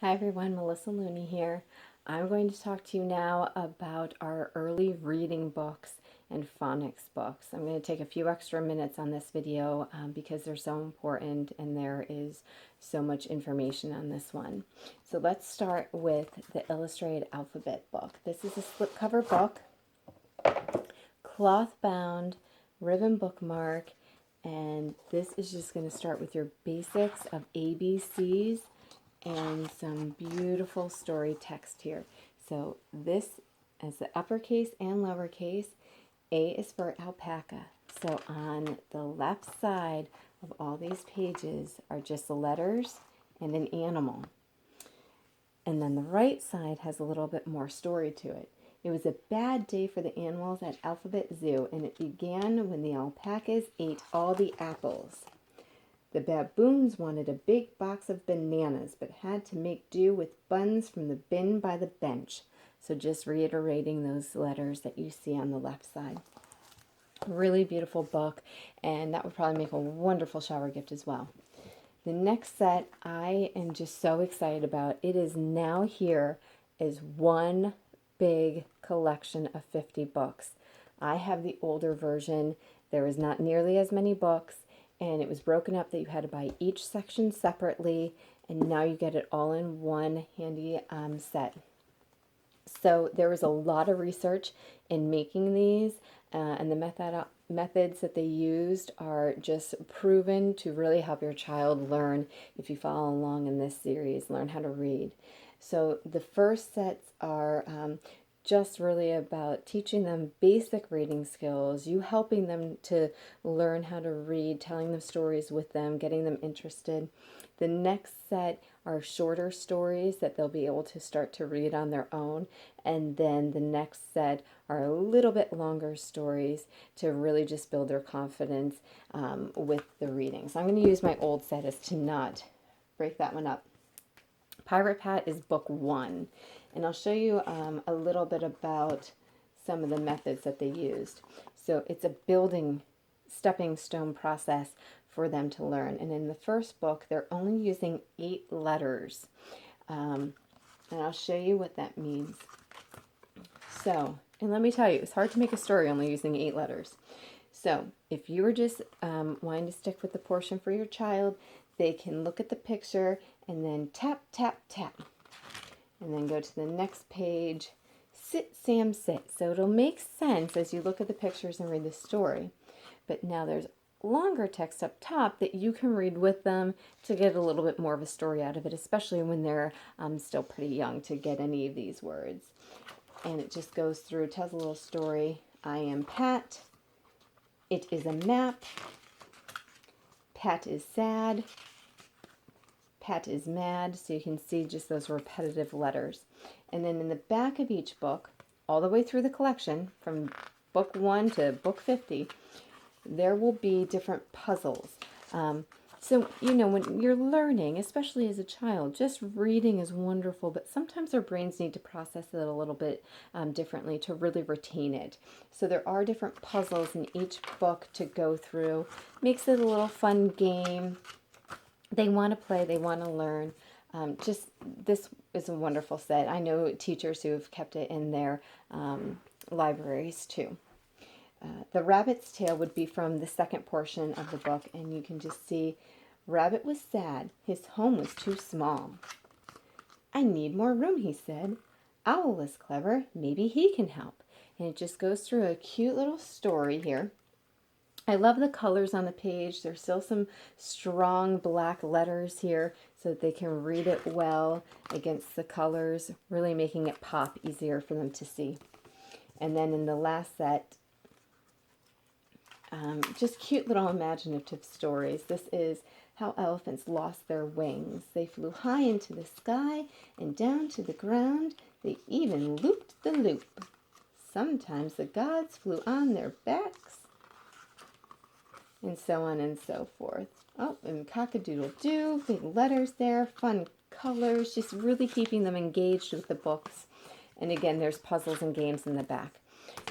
Hi everyone, Melissa Looney here. I'm going to talk to you now about our early reading books and phonics books. I'm going to take a few extra minutes on this video because they're so important and there is so much information on this one. So let's start with the Illustrated Alphabet book. This is a slipcover book, cloth bound, ribbon bookmark, and this is just going to start with your basics of ABCs and some beautiful story text here. So this is the uppercase and lowercase. A is for alpaca. So on the left side of all these pages are just the letters and an animal. And then the right side has a little bit more story to it. It was a bad day for the animals at Alphabet Zoo, and it began when the alpacas ate all the apples. The baboons wanted a big box of bananas, but had to make do with buns from the bin by the bench. So just reiterating those letters that you see on the left side. Really beautiful book, and that would probably make a wonderful shower gift as well. The next set I am just so excited about. It is now here as one big collection of 50 books. I have the older version. There is not nearly as many books, and it was broken up that you had to buy each section separately, and now you get it all in one handy set. So there was a lot of research in making these, and the methods that they used are just proven to really help your child learn, if you follow along in this series, learn how to read. So the first sets are just really about teaching them basic reading skills, you helping them to learn how to read, telling them stories with them, getting them interested. The next set are shorter stories that they'll be able to start to read on their own. And then the next set are a little bit longer stories to really just build their confidence with the reading. So I'm going to use my old set as to not break that one up. Pirate Pat is book 1. And I'll show you a little bit about some of the methods that they used. So it's a building stepping stone process for them to learn. And in the first book, they're only using 8 letters. And I'll show you what that means. So, and let me tell you, it's hard to make a story only using 8 letters. So if you were just wanting to stick with the portion for your child, they can look at the picture and then tap, tap, tap. And then go to the next page, sit, Sam, sit. So it'll make sense as you look at the pictures and read the story. But now there's longer text up top that you can read with them to get a little bit more of a story out of it, especially when they're still pretty young to get any of these words. And it just goes through, tells a little story. I am Pat. It is a map. Pat is sad. Pat is mad, so you can see just those repetitive letters. And then in the back of each book, all the way through the collection, from book 1 to book 50, there will be different puzzles. So, you know, when you're learning, especially as a child, just reading is wonderful, but sometimes our brains need to process it a little bit differently to really retain it. So there are different puzzles in each book to go through. Makes it a little fun game. They want to play, they want to learn. This is a wonderful set. I know teachers who have kept it in their libraries too. The rabbit's tail would be from the second portion of the book, and you can just see Rabbit was sad. His home was too small. I need more room, he said. Owl is clever. Maybe he can help. And it just goes through a cute little story here. I love the colors on the page. There's still some strong black letters here so that they can read it well against the colors, really making it pop easier for them to see. And then in the last set, just cute little imaginative stories. This is how elephants lost their wings. They flew high into the sky and down to the ground. They even looped the loop. Sometimes the gods flew on their backs, and so on and so forth. Oh, and cock-a-doodle-doo, big letters there, fun colors, just really keeping them engaged with the books. And again, there's puzzles and games in the back.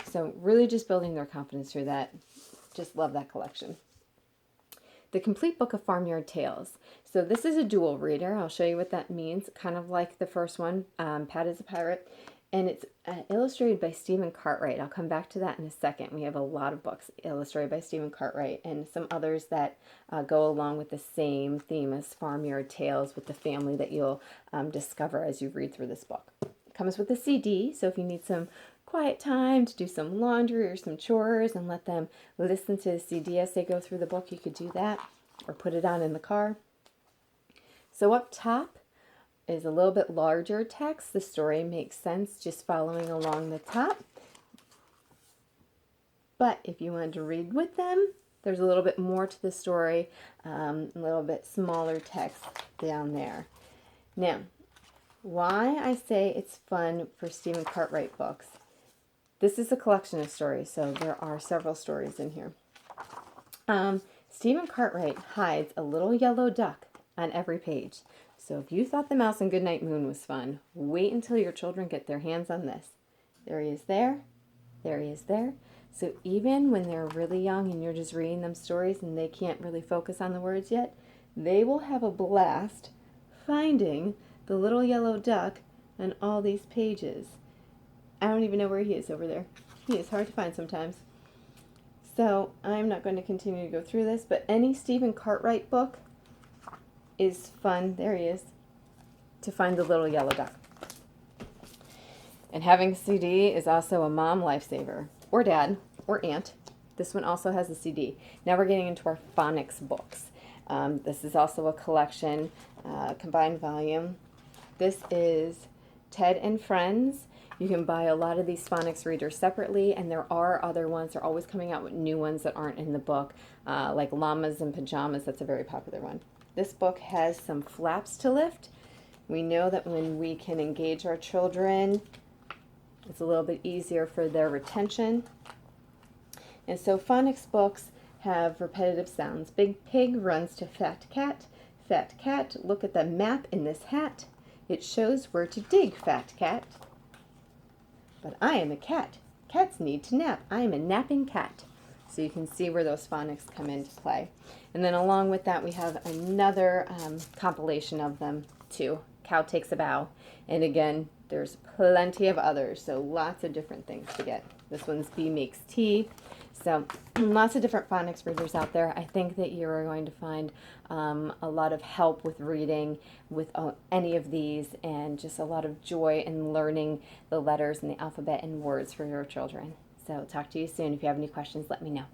So really just building their confidence through that. Just love that collection. The Complete Book of Farmyard Tales. So this is a dual reader. I'll show you what that means, kind of like the first one, Pat is a Pirate. And it's illustrated by Stephen Cartwright. I'll come back to that in a second. We have a lot of books illustrated by Stephen Cartwright and some others that go along with the same theme as Farmyard Tales with the family that you'll discover as you read through this book. It comes with a CD, so if you need some quiet time to do some laundry or some chores and let them listen to the CD as they go through the book, you could do that or put it on in the car. So up top is a little bit larger text. The story makes sense just following along the top. But if you wanted to read with them, there's a little bit more to the story, a little bit smaller text down there. Now, why I say it's fun for Stephen Cartwright books. This is a collection of stories, so there are several stories in here. Stephen Cartwright hides a little yellow duck on every page. So if you thought The Mouse and Goodnight Moon was fun, wait until your children get their hands on this. There he is there. There he is there. So even when they're really young and you're just reading them stories and they can't really focus on the words yet, they will have a blast finding the little yellow duck on all these pages. I don't even know where he is over there. He is hard to find sometimes. So I'm not going to continue to go through this, but any Stephen Cartwright book is fun, there he is, to find the little yellow duck. And having a CD is also a mom lifesaver, or dad, or aunt. This one also has a CD. Now we're getting into our phonics books. This is also a collection, combined volume. This is Ted and Friends. You can buy a lot of these phonics readers separately, and there are other ones. They're always coming out with new ones that aren't in the book, like Llamas and Pajamas. That's a very popular one. This book has some flaps to lift. We know that when we can engage our children, it's a little bit easier for their retention. And so phonics books have repetitive sounds. Big pig runs to fat cat. Fat cat, look at the map in this hat. It shows where to dig, fat cat. But I am a cat. Cats need to nap. I am a napping cat. So you can see where those phonics come into play. And then along with that, we have another compilation of them too. Cow Takes a Bow. And again, there's plenty of others, so lots of different things to get. This one's Bee Makes Tea. So lots of different phonics readers out there. I think that you're going to find a lot of help with reading with any of these, and just a lot of joy in learning the letters and the alphabet and words for your children. So talk to you soon. If you have any questions, let me know.